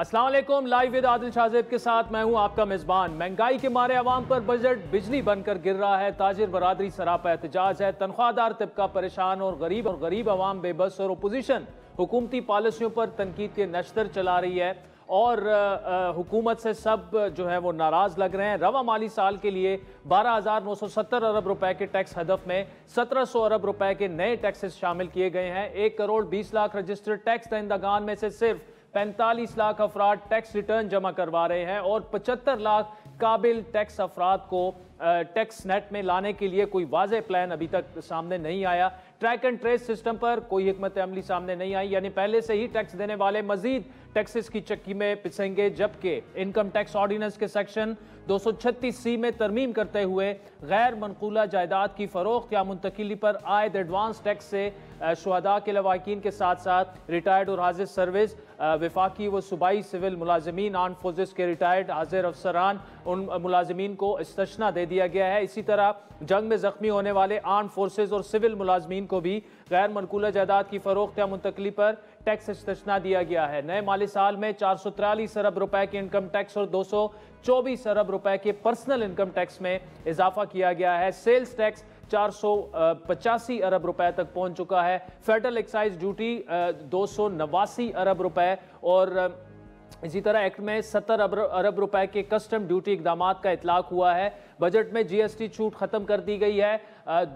अस्सलाम वालेकुम। Live with Adil Shahzeb के साथ मैं हूं आपका मेजबान। महंगाई के मारे अवाम पर बजट बिजली बनकर गिर रहा है। ताजिर बरादरी सरापा एहतजाज है। तनख्वाहदार तबका परेशान और गरीब अवाम बेबस और ओपोजिशन हुकूमती पॉलिसियों पर तनकीद के नश्तर चला रही है और हुकूमत से सब जो है वो नाराज लग रहे हैं। रवा माली साल के लिए 12,970 अरब रुपए के टैक्स हदफ में 1700 अरब रुपए के नए टैक्सेस शामिल किए गए हैं। 1 करोड़ 20 लाख रजिस्टर्ड टैक्स दहिंदगान में से सिर्फ 45 लाख अफराद टैक्स रिटर्न जमा करवा रहे हैं और 75 लाख काबिल टैक्स अफराद को टैक्स नेट में लाने के लिए कोई वाज़ेह प्लान अभी तक सामने नहीं आया। ट्रैक एंड ट्रेस सिस्टम पर कोई हिकमत अमली सामने नहीं आई, यानी पहले से ही टैक्स देने वाले मजीद टैक्सेस की चक्की में पिसेंगे, जबकि इनकम टैक्स ऑर्डिनेंस के सेक्शन 236C में तरमीम करते हुए गैर मनकूला जायदाद की फरोख्त या मुंतकिली पर आयद एडवांस टैक्स से शुहदा के लवाकिन के साथ साथ रिटायर्ड और हाजिर सर्विस, वफाकी व सूबाई सिविल मुलाजमीन, आर्म फोर्सेस के रिटायर्ड हाजिर अफसरान, उन मुलाजमीन को इस्तिस्ना दे दिया गया है। इसी तरह जंग में जख्मी होने वाले आर्म फोर्सेस और सिविल मुलाजमीन को भी गैर मनकूला जायदाद की फरोख्त या मुंतकली पर टैक्स इस्तिस्ना दिया गया है। नए माली साल में 443 अरब रुपए के इनकम टैक्स और 224 अरब रुपए के पर्सनल इनकम टैक्स में इजाफा किया गया है। सेल्स टैक्स 485 अरब रुपए तक पहुंच चुका है। फेडरल एक्साइज ड्यूटी 289 अरब रुपए और इसी तरह एक्ट में 70 अरब रुपए के कस्टम ड्यूटी इकदाम का इतलाक हुआ है। बजट में जीएसटी छूट खत्म कर दी गई है।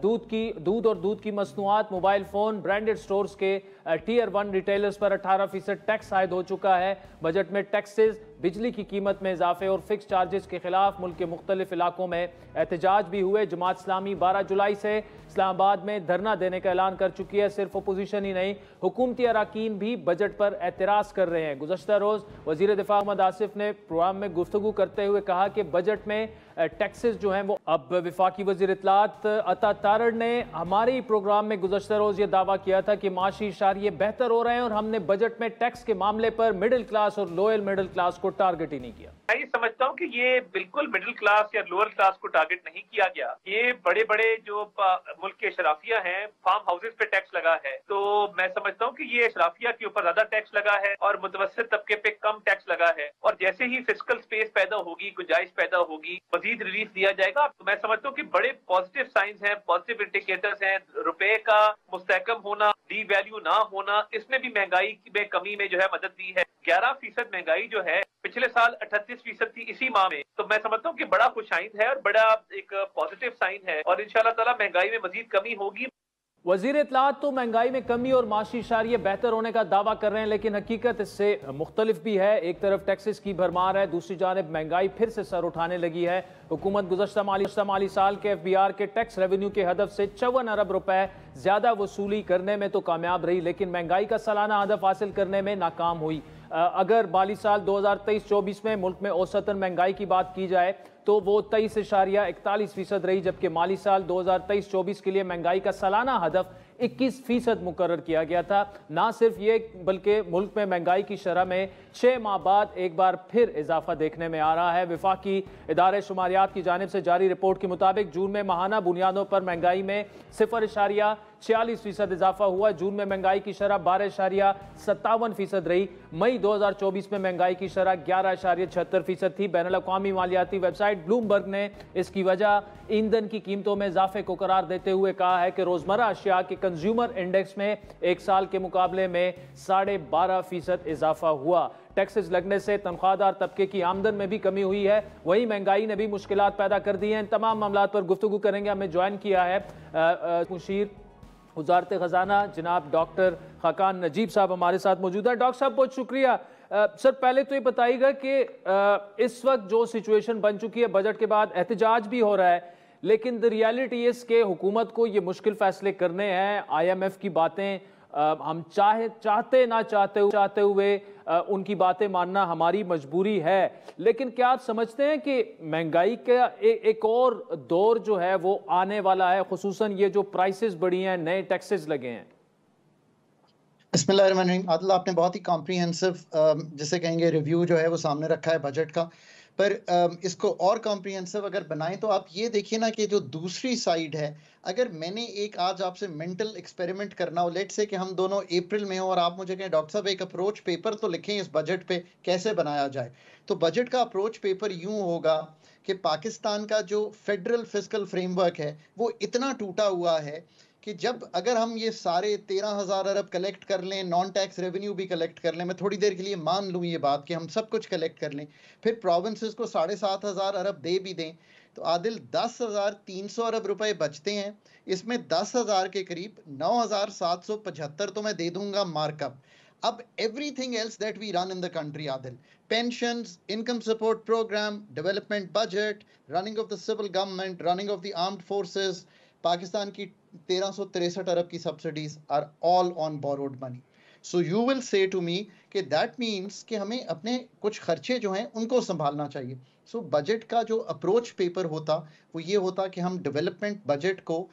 दूध और दूध की मसनूआत, मोबाइल फोन, ब्रांडेड स्टोर्स के टीयर 1 रिटेलर्स पर 18% टैक्स आयद हो चुका है। बजट में टैक्सेस, बिजली की कीमत में इजाफे और फिक्स चार्जेस के खिलाफ मुल्क के मुख्तलिफ इलाकों में एहतजाज भी हुए। जमात इस्लामी 12 जुलाई से इस्लामाबाद में धरना देने का ऐलान कर चुकी है। सिर्फ अपोजिशन ही नहीं, हुकूमती अराकीन भी बजट पर एतराज़ कर रहे हैं। गुज़श्ता रोज़ वज़ीर दिफा मोहम्मद आसिफ ने प्रोग्राम में गुफ्तगू करते हुए कहा कि बजट में टैक्सेस जो हैं वो अब वफाकी वज़ीर इत्तलात अता तारड़ ने हमारे ही प्रोग्राम में गुज़श्ता रोज़ ये दावा किया था कि माशी इशारे बेहतर हो रहे हैं और हमने बजट में टैक्स के मामले पर मिडिल क्लास और लोअर मिडिल क्लास को टारगेट ही नहीं किया। मैं ये समझता हूँ कि ये बिल्कुल मिडिल क्लास या लोअर क्लास को टारगेट नहीं किया गया। ये बड़े बड़े जो मुल्क के अशराफिया हैं, फार्म हाउसेज पे टैक्स लगा है, तो मैं समझता हूँ कि ये अशराफिया के ऊपर ज्यादा टैक्स लगा है और मुतवस्सित तबके पे कम टैक्स लगा है। और जैसे ही फिस्कल स्पेस पैदा होगी, गुंजाइश पैदा होगी, मजीद रिलीफ दिया जाएगा। तो मैं समझता हूँ कि बड़े पॉजिटिव साइंस हैं, पॉजिटिव इंडिकेटर्स हैं। रुपए का मुस्तहकम होना, डी वैल्यू ना होना, इसने भी महंगाई में कमी में जो है मदद दी है। 11% महंगाई जो है पिछले साल 38% थी इसी माह में। तो मैं समझता हूँ कि बड़ा खुशाइंद है और बड़ा एक पॉजिटिव साइन है और इंशाल्लाह ताला महंगाई में मजीद कमी होगी। वज़ीर इत्तलात तो महंगाई में कमी और माशी इशारे बेहतर होने का दावा कर रहे हैं, लेकिन हकीकत इससे मुख्तलिफ भी है। एक तरफ टैक्सेस की भरमार है, दूसरी जानब महंगाई फिर से सर उठाने लगी है। हुकूमत गुज़श्ता माली साल के FBR के टैक्स रेवेन्यू के हदफ से 54 अरब रुपए ज्यादा वसूली करने में तो कामयाब रही, लेकिन महंगाई का सालाना हदफ हासिल करने में नाकाम हुई। अगर माली साल 2023-24 में मुल्क में औसतन महंगाई की बात की जाए तो वो 23.41% रही, जबकि माली साल 2023-24 के लिए महंगाई का सालाना हदफ 21% मुकर्रर किया गया था। ना सिर्फ ये बल्कि मुल्क में महंगाई की शरह में 6 माह बाद एक बार फिर इजाफा देखने में आ रहा है। वफाकी इदारे शुमारियात की जानिब से जारी रिपोर्ट के मुताबिक जून में माहाना बुनियादों पर महंगाई में 0.46% इजाफा हुआ। जून में महंगाई की शरह 12.57% रही। मई 2024 में महंगाई की शरह 11.76% थी। बैनुल अक़वामी मालियाती वेबसाइट ब्लूमबर्ग ने इसकी वजह ईंधन की कीमतों में इजाफे को करार देते हुए कहा है कि रोजमर्रा अशिया के कंज्यूमर इंडेक्स में एक साल के मुकाबले में 12.5% इजाफा हुआ। टैक्सेस लगने से तनख्वाहदार तबके की आमदन में भी कमी हुई है। वहीं महंगाई ने भी मुश्किलात पैदा कर दी हैं। इन तमाम मामलात पर गुफ्तगू करेंगे। हमें ज्वाइन किया है मुशीर वज़ारत ख़ज़ाना जनाब डॉक्टर खाकान नजीब साहब हमारे साथ मौजूद है। डॉक्टर साहब बहुत शुक्रिया। सर पहले तो ये बताइएगा कि इस वक्त जो सिचुएशन बन चुकी है, बजट के बाद एहतजाज भी हो रहा है, लेकिन द रियलिटी इज के हुकूमत को ये मुश्किल फैसले करने हैं। IMF की बातें हम चाहते ना चाहते हुए उनकी बातें मानना हमारी मजबूरी है। लेकिन क्या आप समझते हैं कि महंगाई का एक और दौर जो है वो आने वाला है, खुसूसन ये जो प्राइसेस बढ़ी हैं, नए टैक्सेस लगे हैं? बिस्मिल्लाहिर्रहमानिर्रहीम। आदिल, आपने बहुत ही कॉम्प्रिहेंसिव जिसे कहेंगे रिव्यू जो है वो सामने रखा है बजट का। पर इसको और कॉम्प्रिहेंसिव अगर बनाएं तो आप ये देखिए ना कि जो दूसरी साइड है, अगर मैंने एक आज आपसे मेंटल एक्सपेरिमेंट करना हो, लेट्स से कि हम दोनों अप्रैल में हो और आप मुझे कहें डॉक्टर साहब एक अप्रोच पेपर तो लिखें इस बजट पे कैसे बनाया जाए, तो बजट का अप्रोच पेपर यूं होगा कि पाकिस्तान का जो फेडरल फिस्कल फ्रेमवर्क है वो इतना टूटा हुआ है कि जब अगर हम ये सारे 13,000 अरब कलेक्ट कर लें, नॉन टैक्स रेवेन्यू भी कलेक्ट कर लें, मैं थोड़ी देर के लिए मान लूँ ये बात कि हम सब कुछ कलेक्ट कर लें, फिर प्रोविंसेस को 7,500 अरब दे भी दें, तो आदिल 10,300 अरब रुपए बचते हैं। इसमें 10,000 के करीब 9,775 तो मैं दे दूंगा मार्कअप। अब everything else that we run in the country Adil, pensions, income support program, development budget, running of the civil government, running of the armed forces, Pakistan की 1363 अरब की subsidies are all on borrowed money. So you will say to me कि that means कि हमें अपने कुछ खर्चे जो हैं उनको संभालना चाहिए। सो बजट का जो अप्रोच पेपर होता वो ये होता कि हम डेवलपमेंट बजट को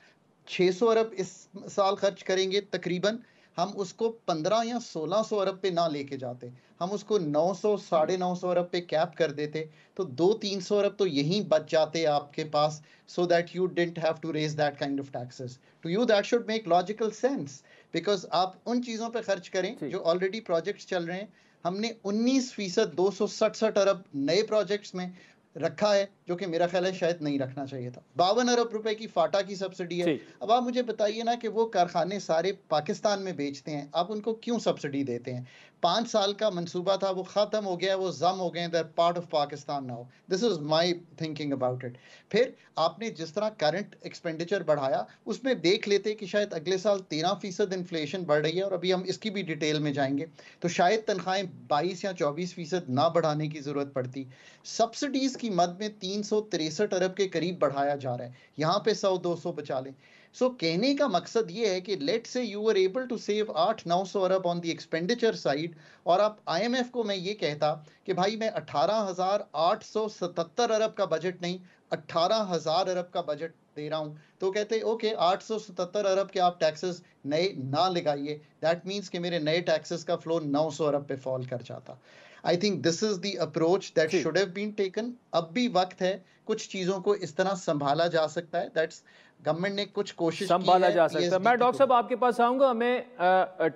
600 अरब इस साल खर्च करेंगे तकरीबन, हम उसको 15 या 1600 अरब पे ना लेके जाते, हम उसको 900 950 अरब पे कैप कर देते, तो 200-300 अरब तो यहीं बच जाते आपके पास, so that you didn't have to raise that kind of taxes. To you that should make logical sense, because आप उन चीज़ों पे खर्च करें जो ऑलरेडी प्रोजेक्ट्स चल रहे हैं। हमने 19% 267 अरब नए प्रोजेक्ट्स में रखा है जो कि मेरा ख्याल है शायद नहीं रखना चाहिए था। 52 अरब रुपए की फाटा की सब्सिडी है। अब आप मुझे बताइए ना कि वो कारखाने सारे पाकिस्तान में बेचते हैं, आप उनको क्यों सब्सिडी देते हैं? 5 साल का मंसूबा था, वो खत्म हो गया, वो जम हो गए, that part of Pakistan now. This is my thinking about it. फिर आपने जिस तरह करंट एक्सपेंडिचर बढ़ाया उसमें देख लेते कि शायद अगले साल 13% इन्फ्लेशन बढ़ रही है, और अभी हम इसकी भी डिटेल में जाएंगे, तो शायद तनख्वाहें 22 या 24% ना बढ़ाने की जरूरत पड़ती। सब्सिडीज की मद में 363 अरब के करीब बढ़ाया जा रहा है, यहाँ पे 100-200 बचा लें। सो कहने का मकसद ये है कि let say you are able to save 800-900 अरब ऑन द एक्सपेंडिचर साइड, और आप आईएमएफ को मैं ये कहता कि भाई मैं 18,877 अरब का बजट नहीं 18,000 अरब का बजट दे रहा हूं, तो कहते ओके 877 अरब के आप टैक्सेस नए ना लगाइए, दैट मीन्स कि मेरे नए टैक्सेस का फ्लो 900 अरब पे फॉल कर जाता। I think this is the approach that should have been taken. अब भी वक्त है, कुछ चीजों को इस तरह संभाला जा सकता है, दैट्स गवर्नमेंट ने कुछ कोशिश संभाला जा सकता है। मैं डॉक्टर साहब आपके पास आऊंगा, हमें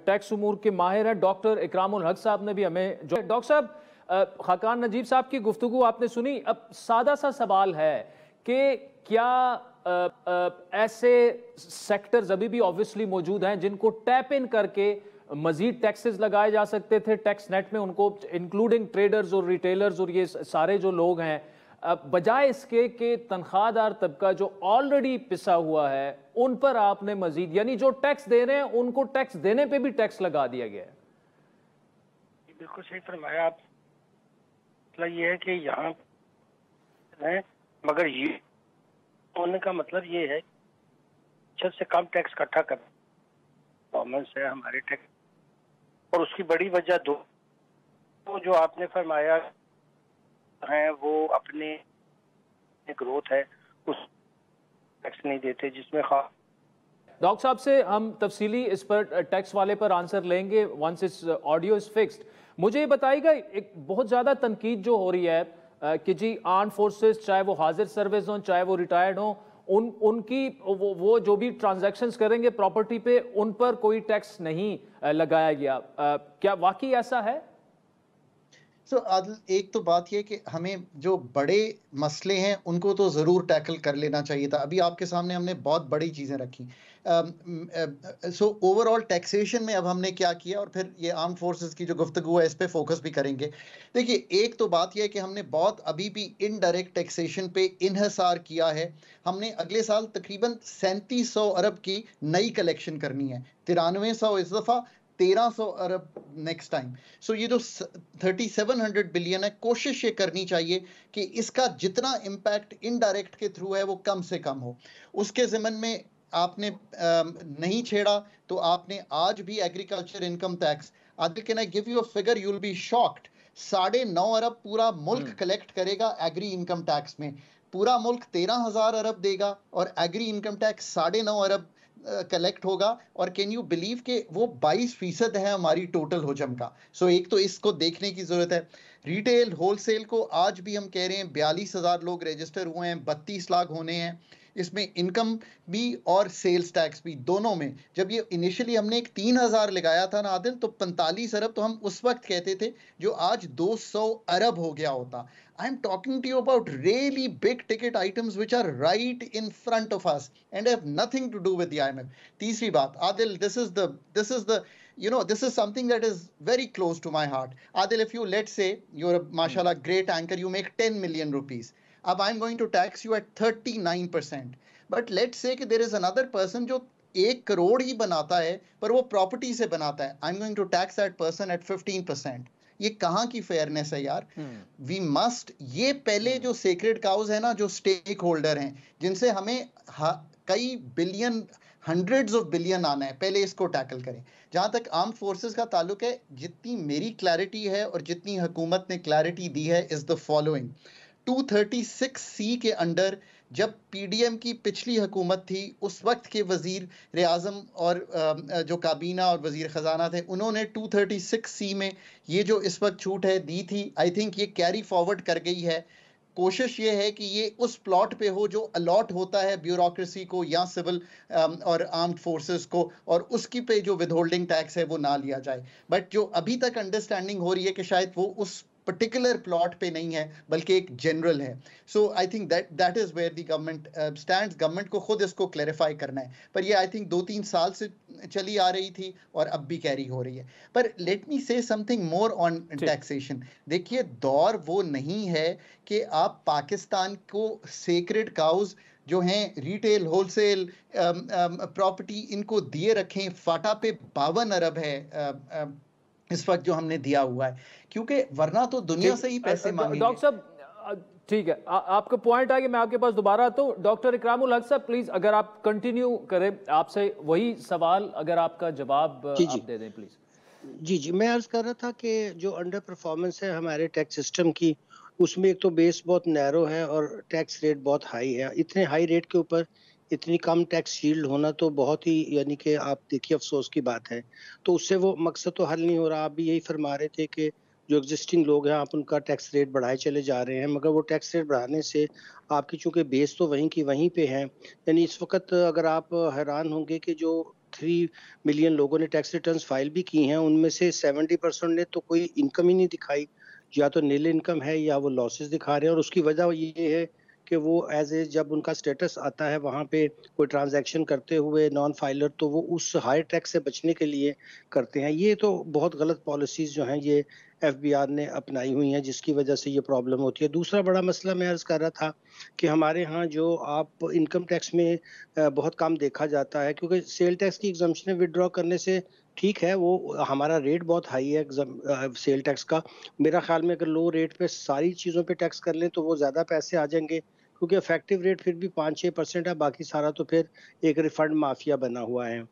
टैक्स उमूर के माहिर हैं डॉक्टर इकरामुल हक साहब ने भी हमें जो डॉक्टर साहब खाकान नजीब साहब की गुफ्तगू आपने सुनी। अब सादा सा सवाल है कि क्या ऐसे सेक्टर्स अभी भी ऑब्वियसली मौजूद हैं जिनको टैप इन करके मजीद टैक्सेस लगाए जा सकते थे टैक्स नेट में, उनको इंक्लूडिंग ट्रेडर्स और रिटेलर्स और ये सारे जो लोग हैं, बजाय इसके कि तनख्वाहदार तबका जो ऑलरेडी पिसा हुआ है उन पर आपने मजीद, यानी जो टैक्स दे रहे हैं उनको टैक्स देने पे भी टैक्स लगा दिया गया है। बिल्कुल सही फरमाया आप। मतलब ये है कि यहाँ है, मगर ये होने का मतलब ये है सबसे कम टैक्स इकट्ठा कर परफॉर्मेंस है हमारे टैक्स, और उसकी बड़ी वजह दो तो जो आपने फरमाया है वो अपने ग्रोथ है उस टैक्स नहीं देते, जिसमें डॉक्टर साहब से हम तफसीली इस पर टैक्स वाले पर आंसर लेंगे वंस इस ऑडियो इज फिक्स्ड। मुझे ये बताइएगा, एक बहुत ज़्यादा तनकीद जो हो रही है कि जी आर्म फोर्सेस चाहे वो हाजिर सर्विस हों चाहे वो रिटायर्ड हों, उनकी वो जो भी ट्रांजैक्शंस करेंगे प्रॉपर्टी पे उन पर कोई टैक्स नहीं लगाया गया। क्या वाकई ऐसा है? सो एक तो बात यह कि हमें जो बड़े मसले हैं उनको तो ज़रूर टैकल कर लेना चाहिए था। अभी आपके सामने हमने बहुत बड़ी चीज़ें रखी। सो ओवरऑल टैक्सेशन में अब हमने क्या किया, और फिर ये आर्म फोर्सेस की जो गुफ्तगू है इस पे फोकस भी करेंगे। देखिए, एक तो बात यह है कि हमने बहुत अभी भी इनडायरेक्ट टैक्सेशन पे इन्हिसार किया है। हमने अगले साल तकरीबन 3700 अरब की नई कलेक्शन करनी है, 9300 इस दफ़ा, 1300 अरब नेक्स्ट टाइम। सो ये जो 3700 बिलियन है, कोशिश ये करनी चाहिए कि इसका जितना इम्पैक्ट इनडायरेक्ट के थ्रू है वो कम से कम हो। उसके ज़िमन में आपने नहीं छेड़ा तो आपने आज भी agriculture income tax, Adil can I give you a figure, you will be shocked. 9.5 अरब पूरा मुल्क कलेक्ट करेगा एग्री इनकम टैक्स में, पूरा मुल्क 13,000 अरब देगा और एग्री इनकम टैक्स 9.5 अरब कलेक्ट होगा। और कैन यू बिलीव कि वो 22% है हमारी टोटल हुजम का। सो एक तो इसको देखने की जरूरत है। रिटेल होलसेल को आज भी हम कह रहे हैं 42,000 लोग रजिस्टर हुए हैं, 32 लाख होने हैं। इसमें इनकम भी और सेल्स टैक्स भी दोनों में, जब ये इनिशियली हमने एक 3,000 लगाया था ना आदिल, तो 45 अरब तो हम उस वक्त कहते थे, जो आज 200 अरब हो गया होता। I am talking to you about really big ticket items which are right in front of us and have nothing to do with the IMF. तीसरी बात, Adil, this is the this is something that is very close to my heart. Adil, if you, let's say you're a mashallah great anchor, you make 10 million rupees. अब I'm going to tax you at 39%. But let's say कि there is another person जो 1 करोड़ ही बनाता है पर वो property से बनाता है, I'm going to tax that person at 15%. ये कहाँ की फेयरनेस है यार? वी मस्ट, ये पहले जो सेक्रेड काउज है ना, जो स्टेक होल्डर हैं, जिनसे हमें कई बिलियन, हंड्रेड्स ऑफ बिलियन आना है, पहले इसको टैकल करें। जहां तक आर्म फोर्सेस का ताल्लुक है, जितनी मेरी क्लैरिटी है और जितनी हुकूमत ने क्लैरिटी दी है इज द फॉलोइंग। 236C के अंडर जब पीडीएम की पिछली हुकूमत थी, उस वक्त के वजीर आज़म और जो काबीना और वजीर ख़जाना थे, उन्होंने 236C में ये जो इस वक्त छूट है दी थी। आई थिंक ये कैरी फॉरवर्ड कर गई है। कोशिश ये है कि ये उस प्लॉट पे हो जो अलॉट होता है ब्यूरोक्रेसी को या सिविल और आर्म्ड फोर्सेस को, और उसकी पे जो विदहोल्डिंग टैक्स है वो ना लिया जाए। बट जो अभी तक अंडरस्टैंडिंग हो रही है कि शायद वो उस पर्टिकुलर प्लॉट पे नहीं है बल्कि एक जनरल है। So I think that is where the government stands. Government को खुद इसको क्लैरिफाई करना है, पर ये आई थिंक 2-3 साल से चली आ रही थी और अब भी कैरी हो रही है। पर लेट मी से समथिंग मोर ऑन टैक्सेशन। देखिए, दौर वो नहीं है कि आप पाकिस्तान को सेक्रेड काउज जो हैं, रिटेल होलसेल प्रॉपर्टी, इनको दिए रखें। फाटा पे 52 अरब है इस वक्त जो हमने दिया हुआ है, क्योंकि वरना तो दुनिया से ही पैसे मांगेंगे। डॉक्टर साहब, ठीक है, आपका पॉइंट आ गया। मैं आपके पास दोबारा तो डॉक्टर इकरामुल हक साहब प्लीज, अगर आप कंटिन्यू करें, आपसे वही सवाल, अगर आपका जवाब आप दे दें प्लीज। जी, मैं अर्ज कर रहा था कि जो अंडर परफॉर्मेंस है हमारे टैक्स सिस्टम की, उसमें एक तो बेस बहुत नैरो है और टैक्स रेट बहुत हाई है। इतने हाई रेट के ऊपर इतनी कम टैक्स शील्ड होना तो बहुत ही, यानी कि आप देखिए अफसोस की बात है। तो उससे वो मकसद तो हल नहीं हो रहा। आप भी यही फरमा रहे थे कि जो एग्जिस्टिंग लोग हैं, आप उनका टैक्स रेट बढ़ाए चले जा रहे हैं, मगर वो टैक्स रेट बढ़ाने से आपकी चूंकि बेस तो वहीं की वहीं पे है। यानी इस वक्त अगर आप हैरान होंगे कि जो 3 मिलियन लोगों ने टैक्स रिटर्न्स फाइल भी की हैं, उनमें से 70% ने तो कोई इनकम ही नहीं दिखाई, या तो नील इनकम है या वो लॉसेस दिखा रहे हैं। और उसकी वजह ये है कि वो एज ए जब उनका स्टेटस आता है वहाँ पे कोई ट्रांजैक्शन करते हुए नॉन फाइलर, तो वो उस हाई टैक्स से बचने के लिए करते हैं। ये तो बहुत गलत पॉलिसीज जो हैं ये एफबीआर ने अपनाई हुई हैं, जिसकी वजह से ये प्रॉब्लम होती है। दूसरा बड़ा मसला मैं अर्ज कर रहा था कि हमारे यहाँ जो आप इनकम टैक्स में बहुत कम देखा जाता है, क्योंकि सेल टैक्स की एग्जम्पशन विड्रॉ करने से ठीक है, वो हमारा रेट बहुत हाई है सेल टैक्स का। मेरा ख्याल में अगर लो रेट पे सारी चीज़ों पे टैक्स कर लें तो वो ज़्यादा पैसे आ जाएंगे, क्योंकि इफेक्टिव रेट फिर भी 5-6% है, बाकी सारा तो फिर एक रिफंड माफिया बना हुआ है।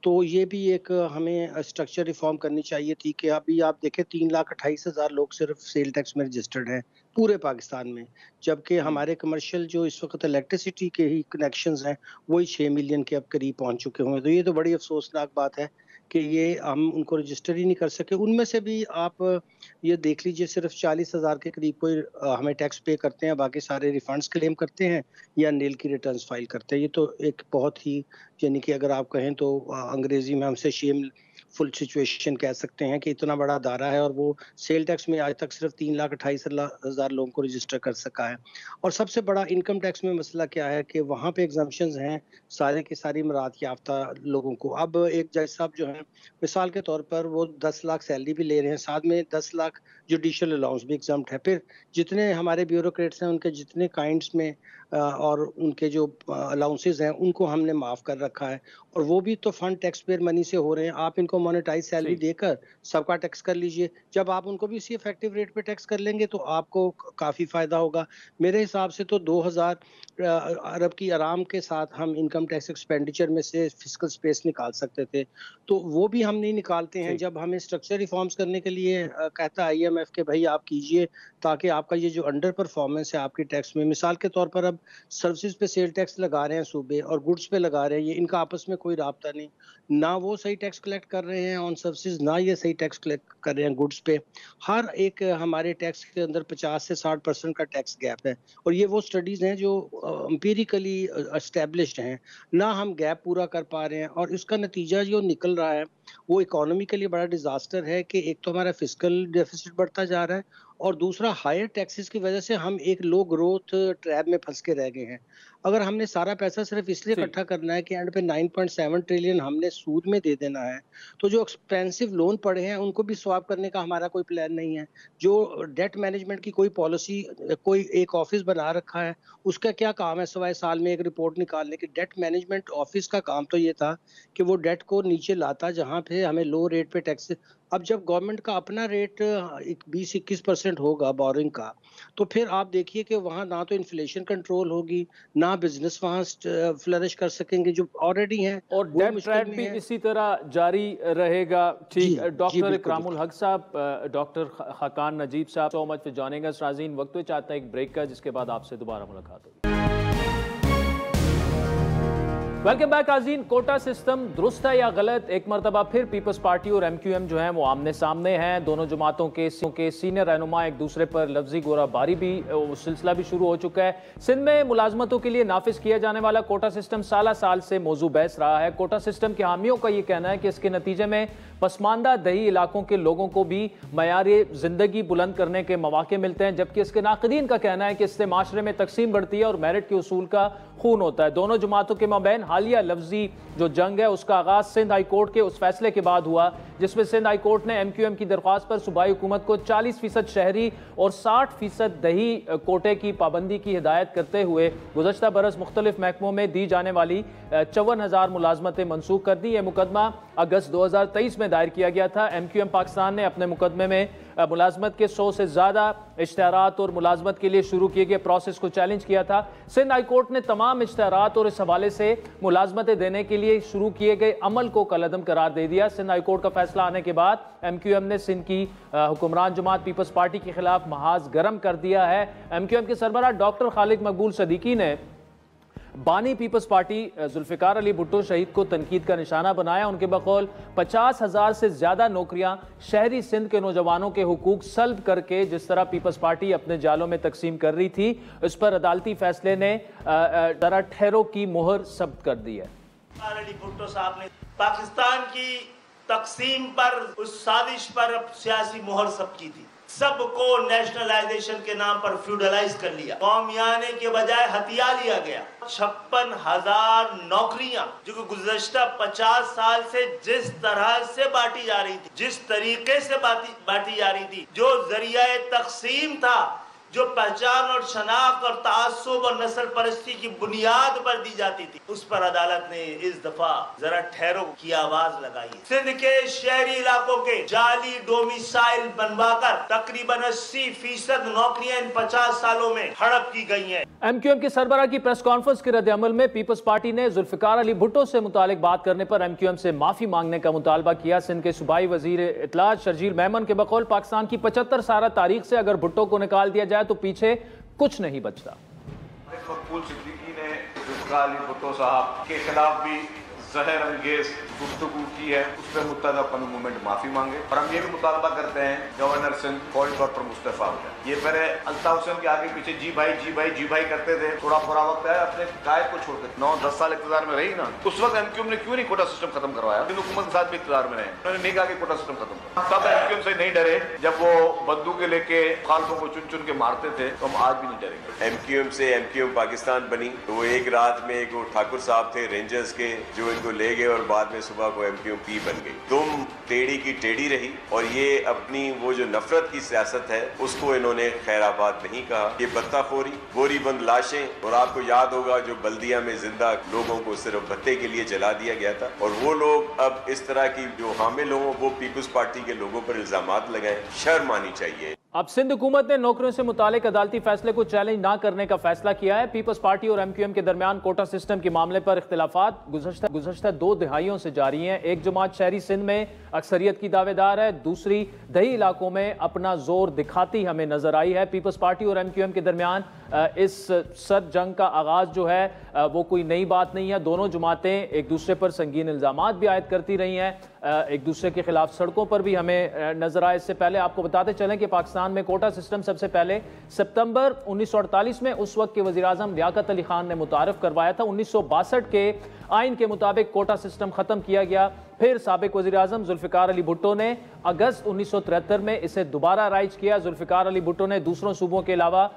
तो ये भी एक हमें स्ट्रक्चर रिफॉर्म करनी चाहिए थी कि अभी आप देखें 3,28,000 लोग सिर्फ सेल टैक्स में रजिस्टर्ड हैं पूरे पाकिस्तान में, जबकि हमारे कमर्शियल जो इस वक्त इलेक्ट्रिसिटी के ही कनेक्शंस हैं वही 6 मिलियन के अब करीब पहुंच चुके हुए हैं। तो ये तो बड़ी अफसोसनाक बात है कि ये हम उनको रजिस्टर ही नहीं कर सके। उनमें से भी आप ये देख लीजिए सिर्फ 40,000 के करीब कोई हमें टैक्स पे करते हैं, बाकी सारे रिफंड्स क्लेम करते हैं या नील की रिटर्न्स फाइल करते हैं। ये तो एक बहुत ही, यानी कि अगर आप कहें तो अंग्रेजी में हमसे शेमफुल सिचुएशन कह सकते हैं कि इतना बड़ा अदारा है और वो सेल टैक्स में आज तक सिर्फ 3,28,000 लोगों को रजिस्टर कर सका है। और सबसे बड़ा इनकम टैक्स में मसला क्या है कि वहाँ पे एग्जम्पशंस हैं सारे की सारी मराद याफ्ता लोगों को। अब एक जज साहब जो हैं, मिसाल के तौर पर वो 10 लाख सैलरी भी ले रहे हैं, साथ में 10 लाख जुडिशियल अलाउंस भी एग्जम्प्ट है। फिर जितने हमारे ब्यूरोक्रेट्स हैं उनके जितने काइंड्स में और उनके जो अलाउंसेस हैं उनको हमने माफ कर रखा है, और वो भी तो फंड टैक्स पेयर मनी से हो रहे हैं। आप इनको मोनेटाइज सैलरी देकर सबका टैक्स कर लीजिए, जब आप उनको भी इसी इफेक्टिव रेट पे टैक्स कर लेंगे तो आपको काफी फायदा होगा। मेरे हिसाब से तो 2,000 अरब की आराम के साथ हम इनकम टैक्स एक्सपेंडिचर में से फिस्कल स्पेस निकाल सकते थे, तो वो भी हम नहीं निकालते हैं। जब हमें स्ट्रक्चर रिफॉर्म्स करने के लिए कहता है IMF के भाई आप कीजिए, ताकि आपका ये जो अंडर परफॉर्मेंस है आपकी टैक्स में, मिसाल के तौर पर अब सर्विसेज पे सेल टैक्स लगा रहे हैं सूबे और गुड्स पे लगा रहे हैं, ये इनका आपस में कोई राब्ता नहीं, ना वो सही टैक्स कलेक्ट कर रहे हैं ऑन सर्विसेज, ना ये सही टैक्स कलेक्ट कर रहे हैं गुड्स पे। हर एक हमारे टैक्स के अंदर 50 से 60% का टैक्स गैप है, और ये वो स्टडीज हैं जो एम्पिरिकली एस्टेब्लिश्ड हैं। ना हम गैप पूरा कर पा रहे हैं, और इसका नतीजा जो निकल रहा है वो इकोनॉमी के लिए बड़ा डिजास्टर है कि एक तो हमारा फिस्कल डेफिसिट बढ़ता जा रहा है, और दूसरा हायर टैक्सेस की वजह से हम एक लो ग्रोथ ट्रैप में फंस के रह गए हैं। अगर हमने सारा पैसा सिर्फ इसलिए इकट्ठा करना है कि एंड पे 9.7 ट्रिलियन हमने सूद में दे देना है, तो जो एक्सपेंसिव लोन पड़े हैं उनको भी स्वैप करने का हमारा कोई प्लान नहीं है। जो डेट मैनेजमेंट की कोई पॉलिसी, कोई एक ऑफिस बना रखा है, उसका क्या काम है सिवाय साल में एक रिपोर्ट निकालने की? डेट मैनेजमेंट ऑफिस का काम तो ये था कि वो डेट को नीचे लाता जहाँ पे हमें लो रेट पे टैक्स। अब जब गवर्नमेंट का अपना रेट 20-21% होगा बोरिंग का, तो फिर आप देखिए कि वहाँ ना तो इन्फ्लेशन कंट्रोल होगी, ना बिजनेस वहाँ फ्लरिश कर सकेंगे जो ऑलरेडी हैं, और डेट ट्रैप भी इसी तरह जारी रहेगा। ठीक, डॉक्टर इकरामुल हक साहब, डॉक्टर खाकान नजीब साहब, so much for joining us. नाज़रीन, वक्त चाहता है एक ब्रेक का, जिसके बाद आपसे दोबारा मुलाकात होगी। वेलकम बैक नाज़रीन। कोटा सिस्टम दुरुस्त है या गलत? एक मरतबा फिर पीपल्स पार्टी और MQM जो हैं वो आमने सामने हैं। दोनों जमातों के सीनियर रहनुमा एक दूसरे पर लफ्जी गोराबारी भी सिलसिला भी शुरू हो चुका है। सिंध में मुलाजमतों के लिए नाफिज किया जाने वाला कोटा सिस्टम साल से मौजू बहस रहा है। कोटा सिस्टम के हामियों का ये कहना है कि इसके नतीजे में पसमानदा दही इलाकों के लोगों को भी मयारे जिंदगी बुलंद करने के मौके मिलते हैं, जबकि इसके नाक़दीन का कहना है कि इससे माशरे में तकसीम बढ़ती है और मेरिट के उसूल का खून होता है। दोनों जमातों के मबैन हालिया लफ्जी जो जंग है उसका आगाज सिंध हाई कोर्ट के उस फैसले के बाद हुआ जिसमें सिंध हाई कोर्ट ने MQM की दरख्वास्त पर सूबाई हुकूमत को 40% शहरी और 60% दही कोटे की पाबंदी की हिदायत करते हुए गुज़श्ता बरस मुख्तलिफ महकमों में दी जाने वाली 54,000 मुलाजमतें मनसूख कर दी। यह मुकदमा अगस्त 2023 में दायर किया गया था। MQM पाकिस्तान ने अपने मुकदमे में मुलाजमत के 100 से ज़्यादा इश्तिहारात और मुलाजमत के लिए शुरू किए गए प्रोसेस को चैलेंज किया था। सिंध हाई कोर्ट ने तमाम इश्तिहारात और इस हवाले से मुलाजमतें देने के लिए शुरू किए गए अमल को कलअदम करार दे दिया। सिंध हाई कोर्ट का फैसला आने के बाद MQM ने सिंध की हुक्मरान जमात पीपल्स पार्टी के खिलाफ महाज गर्म कर दिया है। MQM के सरबराह डॉक्टर खालिद मकबूल सदीकी ने बानी पीपल्स पार्टी जुल्फिकार अली भुट्टो शहीद को तनकीद का निशाना बनाया। उनके बकौल 50,000 से ज्यादा नौकरियां शहरी सिंध के नौजवानों के हुकूक सल्ब करके जिस तरह पीपल्स पार्टी अपने जालों में तकसीम कर रही थी, इस पर अदालती फैसले ने जरा ठहरों की मोहर सब्त कर दी है। अली भुट्टो साहब ने पाकिस्तान की तकसीम पर, उस साजिश पर सियासी मोहर सब की थी। सबको नेशनलाइजेशन के नाम पर फ्यूडलाइज कर लिया, कौमियाने के बजाय हथिया लिया गया। 56,000 नौकरियां जो गुज़श्ता 50 साल से जिस तरह से बांटी जा रही थी, जिस तरीके से बांटी जा रही थी, जो जरिया तकसीम था, जो पहचान और शनाख्त और तासुब और नस्ल परस्ती की बुनियाद पर दी जाती थी, उस पर अदालत ने इस दफा जरा ठहरो की आवाज लगाई। सिंध के शहरी इलाकों के जाली डोमिसाइल बनवाकर तकरीबन 80% नौकरियां इन 50 सालों में हड़प की गई हैं। MQM के सरबराह की प्रेस कॉन्फ्रेंस के रद्द-ए-अमल में पीपल्स पार्टी ने जुल्फिकार अली भुट्टो से मुतालिक बात करने पर MQM से माफी मांगने का मुतालबा किया। सिंध के सूबाई वजीर इत्तलात शर्जील मेमन के बकौल पाकिस्तान की 75 साल तारीख से अगर भुट्टो को निकाल दिया जाए तो पीछे कुछ नहीं बचता। मकबूल सिद्दीकी ने जुल्फिकार अली भुट्टो साहब के खिलाफ भी जहर अंगेज गुफ्तगू की है, उस पर मुत्तहदा कौमी मूवमेंट माफी मांगे। और हम ये भी मुतालबा करते हैं गवर्नर सिंध फौरी तौर पर मुस्तफा हो जाए। ये पहले अल्ताफ हुसैन के आगे पीछे जी भाई करते थे, थोड़ा बुरा वक्त है, अपने कायद को छोड़ के 9-10 साल इक़्तिदार में रही ना, उस वक्त MQM ने क्यों नहीं कोटा सिस्टम खत्म करवाया? इन हुकूमत के साथ भी इक़्तिदार में रहे, उन्होंने नहीं कहा कि कोटा सिस्टम खत्म करो। तब MQM से नहीं डरे जब वो बंदूकें लेके खालफों को चुन के मारते थे, तो हम आज भी नहीं डरेंगे। MQM से MQM पाकिस्तान बनी तो वो एक रात में एक ठाकुर साहब थे रेंजर्स के जो इनको ले गए और बाद में सुबह को MQP बन गई। तुम टेढ़ी की टेढ़ी रही और ये अपनी वो जो नफरत की सियासत है उसको इन्होंने खैराबाद नहीं कहा। ये बत्ताखोरी, बोरीबंद लाशें, और आपको याद होगा जो बल्दिया में जिंदा लोगों को सिर्फ भत्ते के लिए जला दिया गया था, और वो लोग अब इस तरह की जो हामिल हों वो पीपल्स पार्टी के लोगों पर इल्जामात लगाएं, शर्म आनी चाहिए। अब सिंध हुकूमत ने नौकरियों से मुतालिक अदालती फैसले को चैलेंज न करने का फैसला किया है। पीपल्स पार्टी और MQM के दरमियान कोटा सिस्टम के मामले पर इख्तिलाफात गुज़श्ता 2 दिहाइयों से जारी हैं। एक जमात शहरी सिंध में अक्सरियत की दावेदार है, दूसरी दही इलाकों में अपना जोर दिखाती हमें नजर आई है। पीपल्स पार्टी और MQM के दरमियान इस सर जंग का आगाज़ जो है वो कोई नई बात नहीं है। दोनों जमातें एक दूसरे पर संगीन इल्ज़ामात भी आयद करती रही हैं, एक दूसरे के खिलाफ सड़कों पर भी हमें नजर आए। इससे पहले आपको बताते चलें कि पाकिस्तान में कोटा सिस्टम सबसे पहले सितंबर 1948 में उस वक्त के वज़ीर आज़म लियाकत अली खान ने मुतारफ़ करवाया था। 1962 के आइन के मुताबिक कोटा सिस्टम ख़त्म किया गया। फिर साबिक वज़ीर आज़म जुल्फ़िकार अली भुट्टो ने अगस्त 1973 में इसे दोबारा राइज किया। जुल्फ़िकार अली भुट्टो ने दूसरों सूबों के अलावा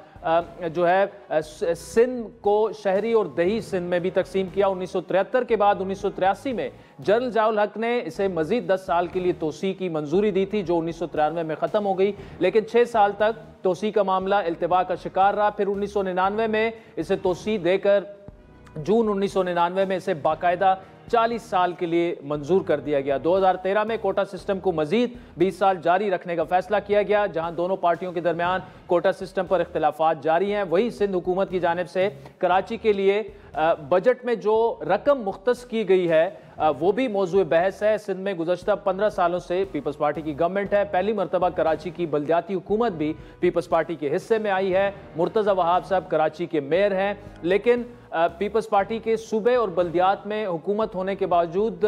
जो है सिंध को शहरी और दही सिंध में भी तकसीम किया। 1973 के बाद 1983 में जनरल ज़ियाउल हक ने इसे मजीद 10 साल के लिए तोसी की मंजूरी दी थी, जो 1993 में ख़त्म हो गई, लेकिन 6 साल तक तोसी का मामला इल्तिबा का शिकार रहा। फिर 1999 में इसे तोसी देकर जून 1999 में इसे बाकायदा 40 साल के लिए मंजूर कर दिया गया। 2013 में कोटा सिस्टम को मजीद 20 साल जारी रखने का फैसला किया गया। जहां दोनों पार्टियों के दरमियान कोटा सिस्टम पर इख्तिलाफात जारी हैं, वहीं सिंध हुकूमत की जानिब से कराची के लिए बजट में जो रकम मुख्तस की गई है वो भी मौजूद बहस है। सिंध में गुज़श्ता 15 सालों से पीपल्स पार्टी की गवर्नमेंट है। पहली मरतबा कराची की बल्दियाती हुकूमत भी पीपल्स पार्टी के हिस्से में आई है। मुर्तज़ा वहाब साहब कराची के मेयर हैं, लेकिन पीपल्स पार्टी के सूबे और बल्दियात में हुकूमत होने के बावजूद